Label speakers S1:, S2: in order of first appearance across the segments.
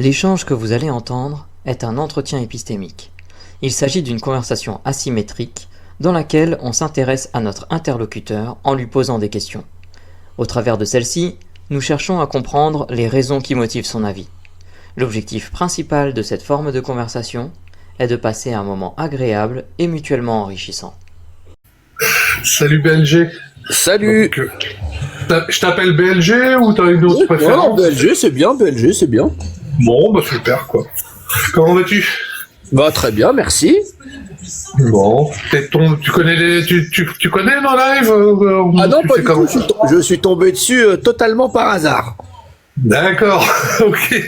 S1: L'échange que vous allez entendre est un entretien épistémique. Il s'agit d'une conversation asymétrique dans laquelle on s'intéresse à notre interlocuteur en lui posant des questions. Au travers de celle-ci, nous cherchons à comprendre les raisons qui motivent son avis. L'objectif principal de cette forme de conversation est de passer un moment agréable et mutuellement enrichissant.
S2: Salut BLG.
S3: Salut.
S2: Donc, je t'appelle BLG ou t'as une autre préférence?
S3: Non, BLG c'est bien.
S2: Bon, bah super quoi. Comment vas-tu?
S3: Bah très bien, merci.
S2: Bon, tu connais tu connais nos lives
S3: Ah non, pas du tout, je suis tombé dessus totalement par hasard.
S2: D'accord, ok.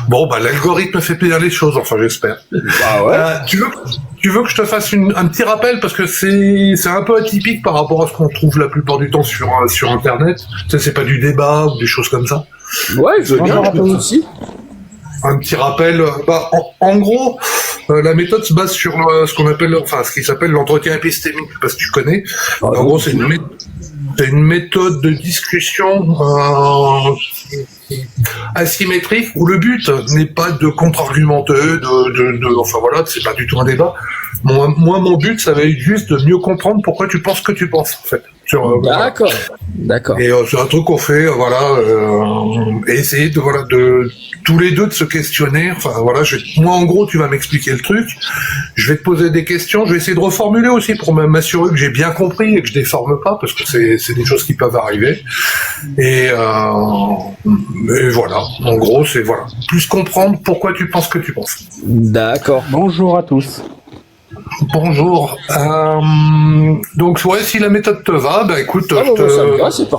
S2: Bon, bah l'algorithme fait plaisir les choses, enfin j'espère.
S3: Bah ouais.
S2: Tu veux que je te fasse un petit rappel parce que c'est un peu atypique par rapport à ce qu'on trouve la plupart du temps sur Internet. Tu sais, c'est pas du débat ou des choses comme ça.
S3: Ouais, je veux bien, aussi.
S2: Un petit rappel. En gros, la méthode se base sur ce qu'on appelle, ce qui s'appelle l'entretien épistémique, parce que tu connais. En gros, c'est une méthode de discussion asymétrique où le but n'est pas de contre-argumenter, c'est pas du tout un débat. Moi, mon but, ça va être juste de mieux comprendre pourquoi tu penses ce que tu penses, en fait.
S3: D'accord.
S2: Et c'est un truc qu'on fait, et essayer de tous les deux de se questionner. Moi, en gros, tu vas m'expliquer le truc. Je vais te poser des questions. Je vais essayer de reformuler aussi pour m'assurer que j'ai bien compris et que je déforme pas, parce que c'est des choses qui peuvent arriver. Et voilà. En gros, c'est plus comprendre pourquoi tu penses ce que tu penses.
S3: D'accord.
S4: Bonjour à tous.
S2: Bonjour. Donc, si la méthode te va, écoute,
S3: ça me va, c'est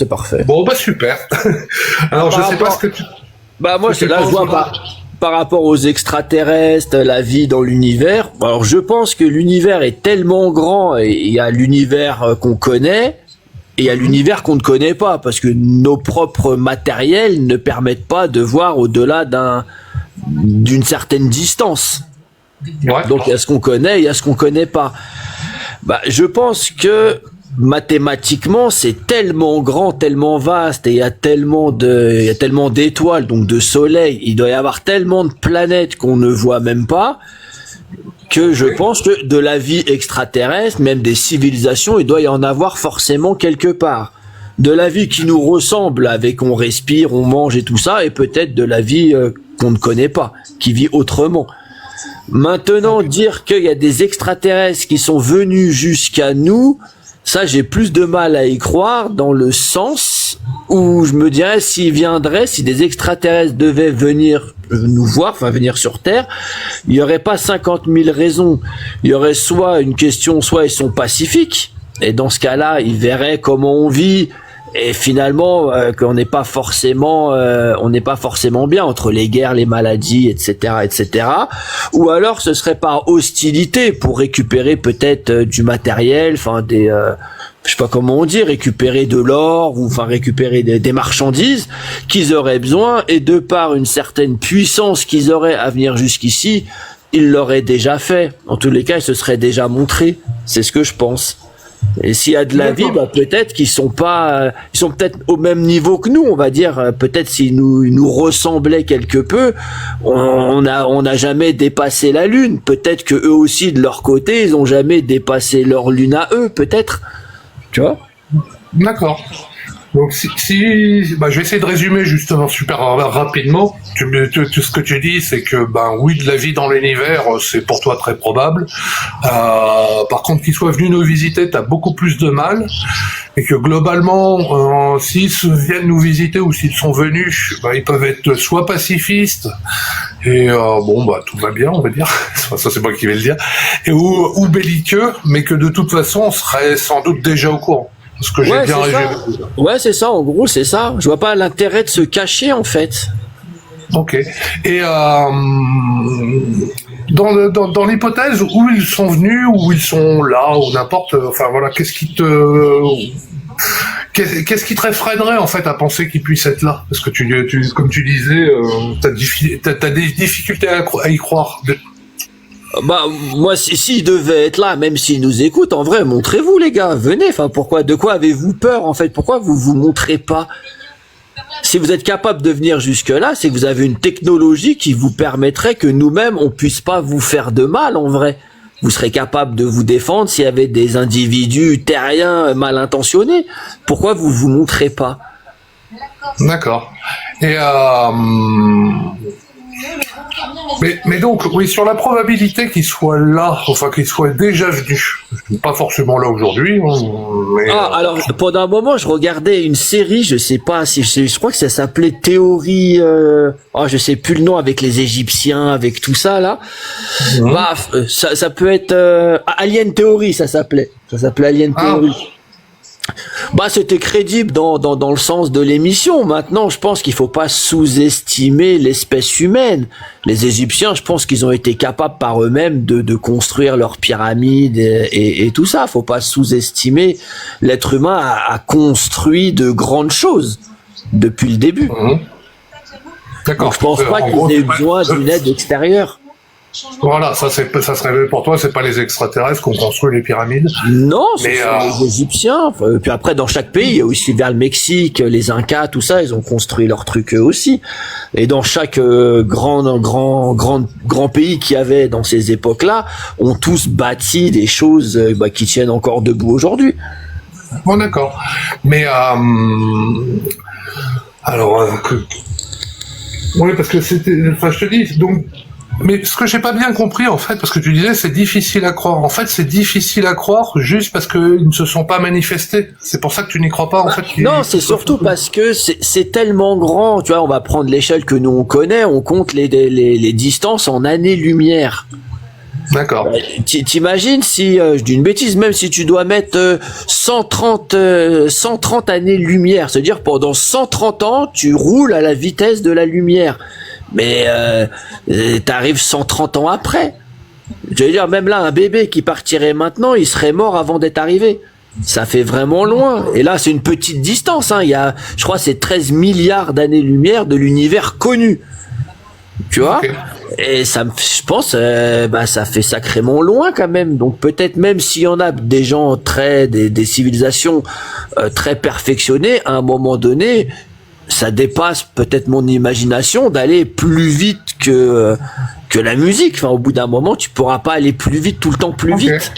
S3: parfait.
S2: Bon, super. Alors, je sais pas ce que tu...
S3: moi, je vois par rapport aux extraterrestres, la vie dans l'univers. Alors, je pense que l'univers est tellement grand, et il y a l'univers qu'on connaît, et il y a l'univers qu'on ne connaît pas, parce que nos propres matériels ne permettent pas de voir au-delà d'une certaine distance. Ouais. Donc il y a ce qu'on connaît, il y a ce qu'on connaît pas. Je pense que mathématiquement c'est tellement grand, tellement vaste, et il y a tellement d'étoiles, donc de soleils, il doit y avoir tellement de planètes qu'on ne voit même pas, que je pense que de la vie extraterrestre, même des civilisations, il doit y en avoir forcément quelque part. De la vie qui nous ressemble, avec on respire, on mange et tout ça, et peut-être de la vie qu'on ne connaît pas, qui vit autrement. Maintenant, dire qu'il y a des extraterrestres qui sont venus jusqu'à nous, ça j'ai plus de mal à y croire, dans le sens où je me dirais si des extraterrestres devaient venir nous voir, venir sur Terre, il n'y aurait pas 50 000 raisons. Il y aurait soit une question, soit ils sont pacifiques, et dans ce cas-là, ils verraient comment on vit, et finalement qu'on n'est pas forcément bien entre les guerres, les maladies, etc. Ou alors ce serait par hostilité pour récupérer peut-être du matériel, je sais pas comment on dit, récupérer de l'or ou récupérer des marchandises qu'ils auraient besoin, et de par une certaine puissance qu'ils auraient à venir jusqu'ici, ils l'auraient déjà fait. En tous les cas, ils se seraient déjà montrés. C'est ce que je pense. Et s'il y a de la vie, peut-être qu'ils sont pas, ils sont peut-être au même niveau que nous, on va dire. Peut-être s'ils nous ressemblaient quelque peu, on n'a jamais dépassé la Lune. Peut-être que eux aussi, de leur côté, ils ont jamais dépassé leur Lune à eux, peut-être. Tu vois?
S2: D'accord. Donc je vais essayer de résumer justement super rapidement. Ce que tu dis, c'est que oui, de la vie dans l'univers, c'est pour toi très probable. Par contre, qu'ils soient venus nous visiter, t'as beaucoup plus de mal, et que globalement, s'ils viennent nous visiter ou s'ils sont venus, ils peuvent être soit pacifistes et tout va bien, on va dire. Ça c'est moi qui vais le dire, ou belliqueux, mais que de toute façon, on serait sans doute déjà au courant. Ce que j'ai bien résumé.
S3: Ouais, c'est ça, en gros, c'est ça. Je vois pas l'intérêt de se cacher, en fait.
S2: Ok. Et dans l'hypothèse où ils sont venus, où ils sont là, ou n'importe, qu'est-ce qui te réfrénerait, en fait, à penser qu'ils puissent être là? Parce que comme tu disais, t'as des difficultés à y croire.
S3: Moi, s'ils devaient être là, même s'ils nous écoutent, en vrai, montrez-vous, les gars, venez. De quoi avez-vous peur, en fait? Pourquoi vous vous montrez pas? Si vous êtes capable de venir jusque-là, c'est que vous avez une technologie qui vous permettrait que nous-mêmes, on puisse pas vous faire de mal, en vrai. Vous serez capable de vous défendre s'il y avait des individus terriens mal intentionnés. Pourquoi vous vous montrez pas?
S2: D'accord. Et mais donc, oui, sur la probabilité qu'il soit là, enfin qu'il soit déjà venu, pas forcément là aujourd'hui, mais...
S3: Alors, pendant un moment, je regardais une série, je sais pas si, je crois que ça s'appelait Théorie, je sais plus le nom, avec les Égyptiens, avec tout ça, là. Bah, ça peut être, Alien Theory, ça s'appelait Alien Theory. Bah, c'était crédible dans le sens de l'émission. Maintenant, je pense qu'il faut pas sous-estimer l'espèce humaine. Les Égyptiens, je pense qu'ils ont été capables par eux-mêmes de construire leurs pyramides et tout ça. Faut pas sous-estimer. L'être humain a construit de grandes choses depuis le début.
S2: D'accord.
S3: Donc, je pense pas qu'ils aient besoin d'une aide extérieure.
S2: Voilà, ça serait pour toi, c'est pas les extraterrestres qui ont construit les pyramides.
S3: Non, ce sont les Égyptiens. Puis après, dans chaque pays, il y a aussi vers le Mexique, les Incas, tout ça, ils ont construit leurs trucs eux aussi. Et dans chaque grand pays qu'il y avait dans ces époques-là, ont tous bâti des choses qui tiennent encore debout aujourd'hui.
S2: Bon, d'accord. Mais oui, parce que c'était, enfin, je te dis, donc. Mais ce que j'ai pas bien compris, en fait, parce que tu disais c'est difficile à croire. En fait, c'est difficile à croire juste parce qu'ils ne se sont pas manifestés. C'est pour ça que tu n'y crois pas, en fait.
S3: Non, c'est surtout parce que c'est tellement grand. Tu vois, on va prendre l'échelle que nous on connaît, on compte les distances en années-lumière.
S2: D'accord.
S3: T'imagines si, je dis une bêtise, même si tu dois mettre 130 années-lumière, c'est-à-dire pendant 130 ans, tu roules à la vitesse de la lumière. Mais t'arrives 130 ans après. Je veux dire, même là, un bébé qui partirait maintenant, il serait mort avant d'être arrivé. Ça fait vraiment loin. Et là, c'est une petite distance. Il y a, je crois, c'est 13 milliards d'années-lumière de l'univers connu. Tu vois? Okay. Et ça, je pense, ça fait sacrément loin quand même. Donc peut-être même s'il y en a des gens des civilisations très perfectionnées, à un moment donné, ça dépasse peut-être mon imagination d'aller plus vite que la musique. Enfin, au bout d'un moment, tu pourras pas aller plus vite tout le temps plus vite.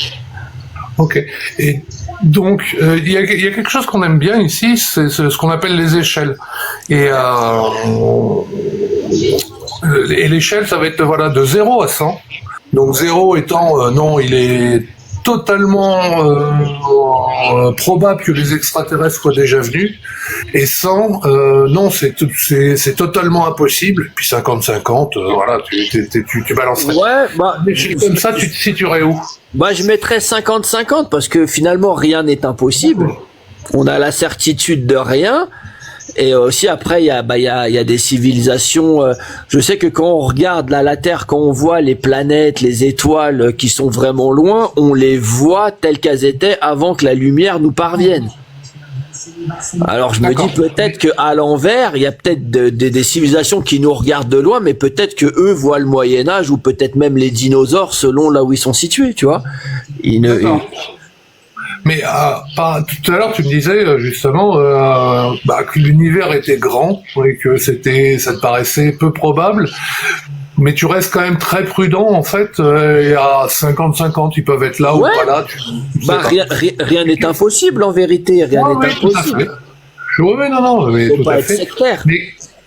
S2: Ok. Et donc, il y a quelque chose qu'on aime bien ici, c'est ce qu'on appelle les échelles. Et l'échelle, ça va être de 0 à 100. Donc 0 étant, non, il est totalement probable que les extraterrestres soient déjà venus, et 100 non, c'est totalement impossible. Puis 50-50, voilà, tu balancerais. Ouais, comme ça, tu te situerais où?
S3: Je mettrais 50-50 parce que finalement rien n'est impossible. On a la certitude de rien. Et aussi après il y a des civilisations, je sais que quand on regarde la Terre, quand on voit les planètes, les étoiles qui sont vraiment loin, on les voit telles qu'elles étaient avant que la lumière nous parvienne. Alors je me dis peut-être que à l'envers, il y a peut-être des civilisations qui nous regardent de loin, mais peut-être que eux voient le Moyen-Âge ou peut-être même les dinosaures selon là où ils sont situés, tu vois.
S2: Mais tout à l'heure, tu me disais justement que l'univers était grand et que ça te paraissait peu probable. Mais tu restes quand même très prudent, en fait. Il y a 50-50, ils peuvent être là ou pas là.
S3: Rien n'est impossible, en vérité. Rien n'est impossible.
S2: Non, mais
S3: faut
S2: tout
S3: pas
S2: à
S3: être
S2: fait.
S3: sectaire.
S2: Mais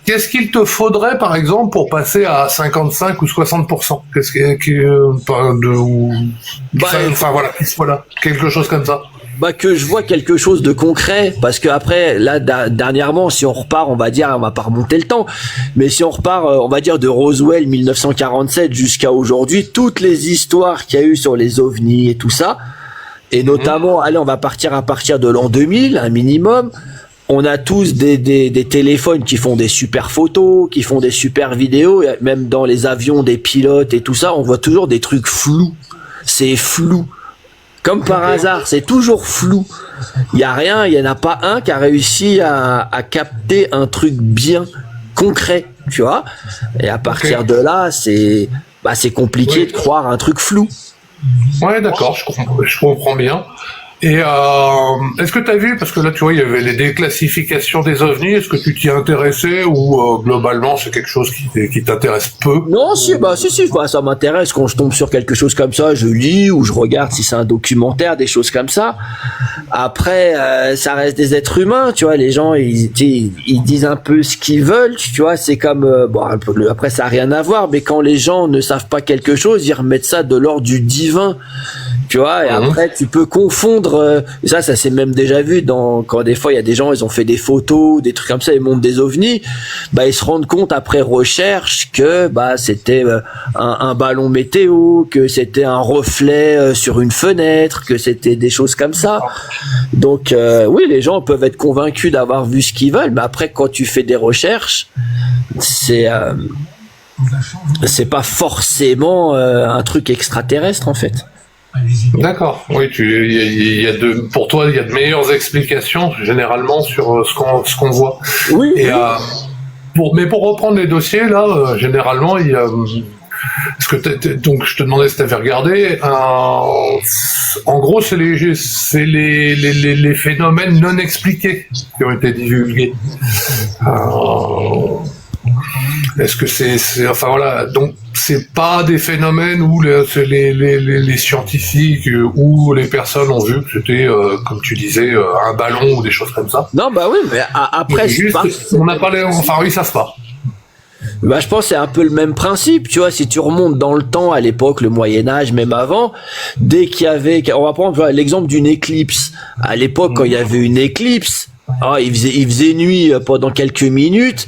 S2: qu'est-ce qu'il te faudrait, par exemple, pour passer à 55 ou 60%? Qu'est-ce qu'il soit là. Quelque chose comme ça.
S3: Que je vois quelque chose de concret, parce que après, là, dernièrement, si on repart, on va pas remonter le temps, mais si on repart, on va dire de Roswell 1947 jusqu'à aujourd'hui, toutes les histoires qu'il y a eu sur les ovnis et tout ça, et notamment, allez, on va partir à partir de l'an 2000, un minimum. On a tous des téléphones qui font des super photos, qui font des super vidéos, et même dans les avions des pilotes et tout ça, on voit toujours des trucs flous. C'est flou. Comme par hasard, c'est toujours flou. Il y a rien, il y en a pas un qui a réussi à capter un truc bien concret, tu vois. Et à partir de là, c'est compliqué de croire un truc flou.
S2: Ouais, d'accord, je comprends bien. Et est-ce que tu as vu, parce que là tu vois il y avait les déclassifications des ovnis, est-ce que tu t'y es intéressé ou globalement c'est quelque chose qui t'intéresse peu?
S3: Non, si, bah, ça m'intéresse quand je tombe sur quelque chose comme ça, je lis ou je regarde si c'est un documentaire, des choses comme ça. Après, ça reste des êtres humains, tu vois, les gens ils disent un peu ce qu'ils veulent, tu vois, c'est comme bon après ça a rien à voir, mais quand les gens ne savent pas quelque chose, ils remettent ça de l'ordre du divin. Tu vois, et après tu peux confondre ça s'est même déjà vu quand des fois il y a des gens, ils ont fait des photos, des trucs comme ça, ils montrent des ovnis, bah ils se rendent compte après recherche que bah c'était un ballon météo, que c'était un reflet sur une fenêtre, que c'était des choses comme ça. Donc oui, les gens peuvent être convaincus d'avoir vu ce qu'ils veulent, mais après quand tu fais des recherches, c'est pas forcément un truc extraterrestre en fait.
S2: D'accord. Oui, pour toi, il y a de meilleures explications généralement sur ce qu'on voit.
S3: Oui.
S2: Et mais pour reprendre les dossiers là, généralement, il y a donc je te demandais si tu avais regardé. En gros, c'est les phénomènes non expliqués qui ont été divulgués. Est-ce que c'est enfin voilà, donc c'est pas des phénomènes où les scientifiques ou les personnes ont vu que c'était comme tu disais un ballon ou des choses comme ça.
S3: Non bah oui, mais après
S2: juste, on n'a pas enfin oui, ça se passe.
S3: Bah je pense que c'est un peu le même principe, tu vois, si tu remontes dans le temps, à l'époque, le Moyen-Âge, même avant, dès qu'il y avait, on va prendre l'exemple d'une éclipse. À l'époque, quand il y avait une éclipse, il faisait nuit pendant quelques minutes.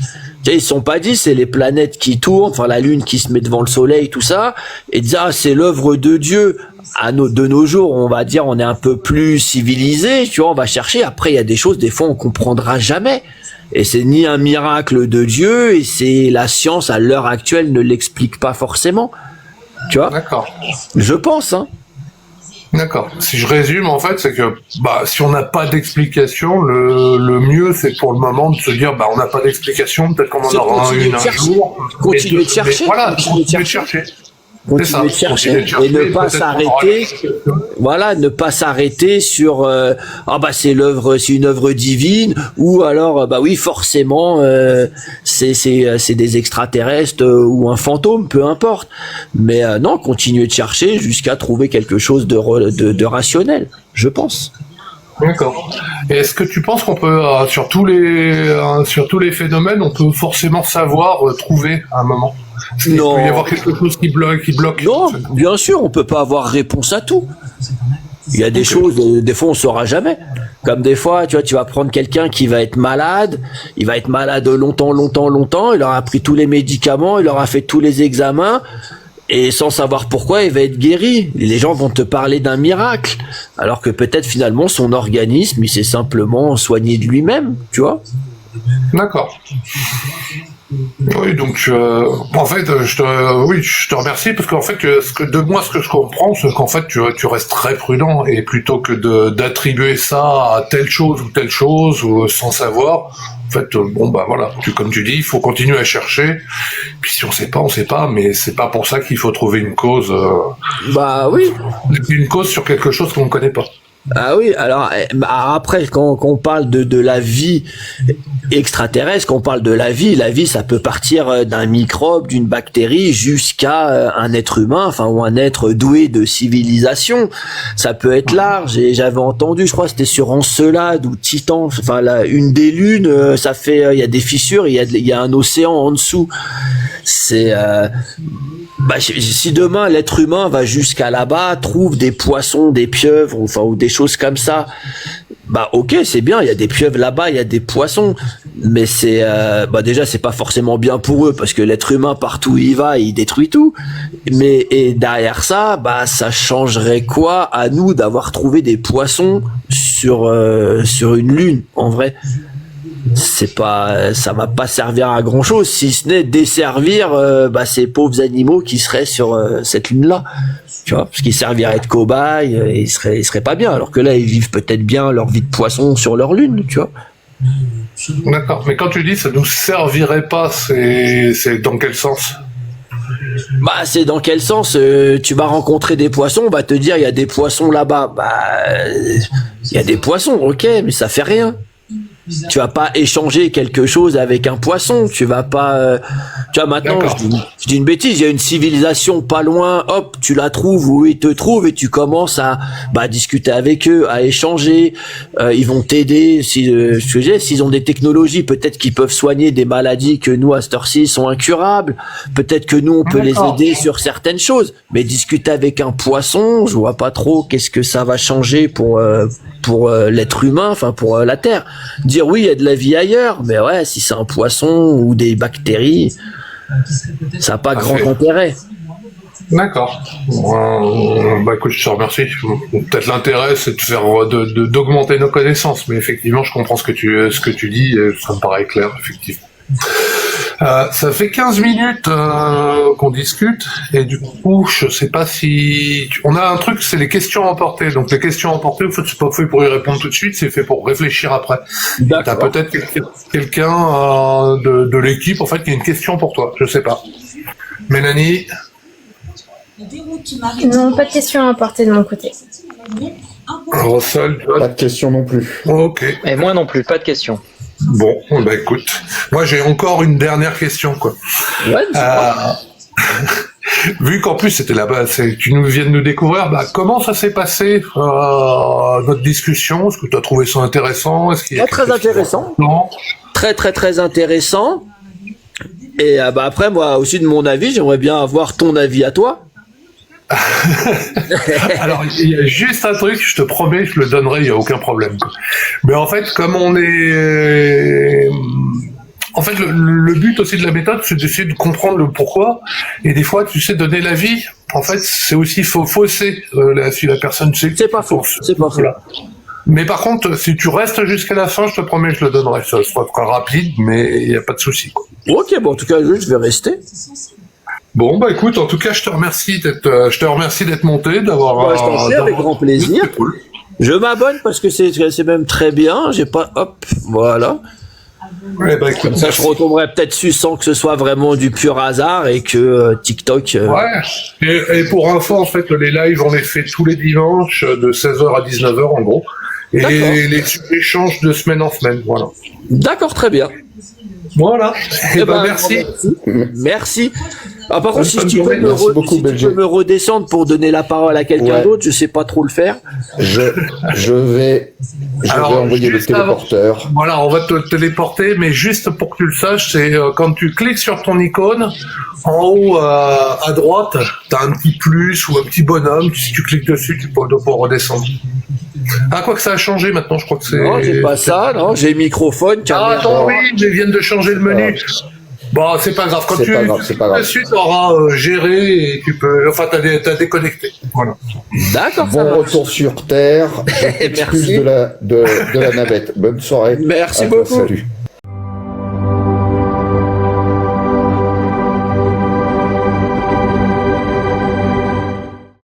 S3: Ils se sont pas dit c'est les planètes qui tournent, enfin la lune qui se met devant le soleil, tout ça, et dire c'est l'œuvre de Dieu. De nos jours, on va dire on est un peu plus civilisé, tu vois, on va chercher. Après il y a des choses, des fois on comprendra jamais, et c'est ni un miracle de Dieu, et c'est la science à l'heure actuelle ne l'explique pas forcément, tu vois.
S2: D'accord.
S3: Je pense, hein.
S2: D'accord. Si je résume, en fait, c'est que si on n'a pas d'explication, le mieux, c'est pour le moment de se dire, on n'a pas d'explication, peut-être qu'on en aura une un jour.
S3: Continuer de chercher.
S2: Voilà, continuer de chercher.
S3: Continuer de chercher et ne pas s'arrêter. Voilà, ne pas s'arrêter sur c'est une œuvre divine, ou alors oui forcément c'est des extraterrestres ou un fantôme, peu importe. Mais non, continuer de chercher jusqu'à trouver quelque chose de rationnel, je pense.
S2: D'accord. Et est-ce que tu penses qu'on peut sur tous les phénomènes, on peut forcément savoir trouver à un moment?
S3: Non.
S2: Il peut y avoir quelque chose qui bloque.
S3: Non, bien sûr, on peut pas avoir réponse à tout. Il y a des choses, des fois on saura jamais. Comme des fois, tu vois, tu vas prendre quelqu'un qui va être malade, il va être malade longtemps, il aura pris tous les médicaments, il aura fait tous les examens, et sans savoir pourquoi, il va être guéri. Les gens vont te parler d'un miracle, alors que peut-être finalement son organisme, il s'est simplement soigné de lui-même, tu vois.
S2: D'accord. Oui, donc en fait, je te remercie parce qu'en fait, ce que je comprends, c'est qu'en fait, tu restes très prudent et plutôt que d'attribuer ça à telle chose ou sans savoir, en fait, voilà, comme tu dis, il faut continuer à chercher. Puis si on sait pas, mais c'est pas pour ça qu'il faut trouver une cause.
S3: Oui.
S2: Une cause sur quelque chose qu'on ne connaît pas.
S3: Ah oui, alors après quand on parle de la vie extraterrestre, quand on parle de la vie ça peut partir d'un microbe, d'une bactérie jusqu'à un être humain, ou un être doué de civilisation. Ça peut être large, et j'avais entendu, je crois c'était sur Encelade ou Titan, une des lunes, ça fait il y a des fissures, il y a un océan en dessous. C'est si demain l'être humain va jusqu'à là-bas, trouve des poissons, des pieuvres, ou des choses comme ça, ok, c'est bien, il y a des pieuvres là-bas, il y a des poissons, mais c'est déjà c'est pas forcément bien pour eux, parce que l'être humain partout où il va, il détruit tout. Et derrière ça, ça changerait quoi à nous d'avoir trouvé des poissons sur une lune, en vrai? Ça va pas servir à grand chose, si ce n'est desservir ces pauvres animaux qui seraient sur cette lune là, tu vois, parce qu'ils serviraient de cobayes, et ils seraient pas bien, alors que là ils vivent peut-être bien leur vie de poisson sur leur lune, tu vois.
S2: D'accord, mais quand tu dis ça nous servirait pas, c'est dans quel sens?
S3: Bah, c'est dans quel sens tu vas rencontrer des poissons, on va te dire il y a des poissons là-bas. Bah, il y a des poissons, ok, mais ça fait rien. Tu vas pas échanger quelque chose avec un poisson. Tu vas pas. Tu vois, maintenant, je dis une bêtise. Il y a une civilisation pas loin. Hop, tu la trouves où ils te trouvent et tu commences à discuter avec eux, à échanger. Ils vont t'aider. S'ils ont des technologies, peut-être qu'ils peuvent soigner des maladies que nous à cette heure-ci sont incurables. Peut-être que nous on peut les aider sur certaines choses. Mais discuter avec un poisson, je vois pas trop qu'est-ce que ça va changer pour l'être humain, enfin pour la Terre. Dire oui, il y a de la vie ailleurs, mais ouais, si c'est un poisson ou des bactéries, ça n'a pas grand intérêt.
S2: D'accord. Bah écoute, je te remercie. Peut-être l'intérêt, c'est de faire d'augmenter nos connaissances, mais effectivement, je comprends ce que tu dis, et ça me paraît clair, effectivement. Ça fait 15 minutes qu'on discute, et du coup, je sais pas si... On a un truc, c'est les questions emportées. Donc les questions emportées, en fait, c'est pas fait pour y répondre tout de suite, c'est fait pour réfléchir après. T'as peut-être quelqu'un de l'équipe, en fait, qui a une question pour toi, je sais pas. Mélanie?
S4: Non, pas de questions à apporter de mon côté.
S2: Russell,
S5: pas de questions non plus.
S2: Ok.
S1: Et moi non plus, pas de questions.
S2: Bon, bah écoute, moi j'ai encore une dernière question, quoi.
S3: Ouais,
S2: Vu qu'en plus c'était là-bas, tu nous viens de nous découvrir, bah comment ça s'est passé notre discussion? Est-ce que tu as trouvé ça intéressant? Est-ce qu'il y a
S3: très intéressant.
S2: Non.
S3: Très très très intéressant. Et après moi aussi de mon avis, j'aimerais bien avoir ton avis à toi.
S2: Alors, il y a juste un truc, je te promets, je le donnerai, il n'y a aucun problème, quoi. Mais en fait, comme on est... En fait, le but aussi de la méthode, c'est d'essayer de comprendre le pourquoi. Et des fois, tu sais, donner l'avis, en fait, c'est aussi fausser si la personne sait.
S3: C'est pas faux, c'est pas faux.
S2: Voilà. Mais par contre, si tu restes jusqu'à la fin, je te promets, je le donnerai. Ça sera très rapide, mais il n'y a pas de souci, quoi.
S3: Ok, bon, en tout cas, je vais rester.
S2: Bon, bah écoute, en tout cas, je te remercie d'être monté, d'avoir...
S3: je t'en prie, avec grand plaisir.
S2: C'est cool.
S3: Je m'abonne parce que c'est même très bien. J'ai pas... Hop, voilà.
S2: Ouais, bah écoute,
S3: Comme ça, je retomberai peut-être dessus sans que ce soit vraiment du pur hasard et que TikTok...
S2: Ouais. Et pour info, en fait, les lives, on les fait tous les dimanches de 16h à 19h, en gros. Et les échanges de semaine en semaine, voilà.
S3: D'accord, très bien.
S2: Voilà. Et merci.
S3: Merci. Par contre, si tu peux me redescendre pour donner la parole à quelqu'un d'autre, je sais pas trop le faire.
S5: Je vais envoyer le téléporteur.
S2: Voilà, on va te téléporter, mais juste pour que tu le saches, c'est quand tu cliques sur ton icône, en haut à droite, t'as un petit plus ou un petit bonhomme. Si tu cliques dessus, tu peux redescendre. Ah, quoi que ça a changé maintenant, je crois que c'est...
S3: Non, j'ai pas ça, non, j'ai microphone, caméra.
S2: Ah, attends, oui, ils viennent de changer le menu. Bon, c'est pas grave. Quand tu dessus, tu auras géré et tu peux... Enfin, t'as déconnecté. Voilà.
S3: D'accord, ça
S5: bon
S3: marche.
S5: retour sur Terre.
S3: Merci.
S5: De la navette. Bonne soirée.
S3: Merci beaucoup.
S5: Salut.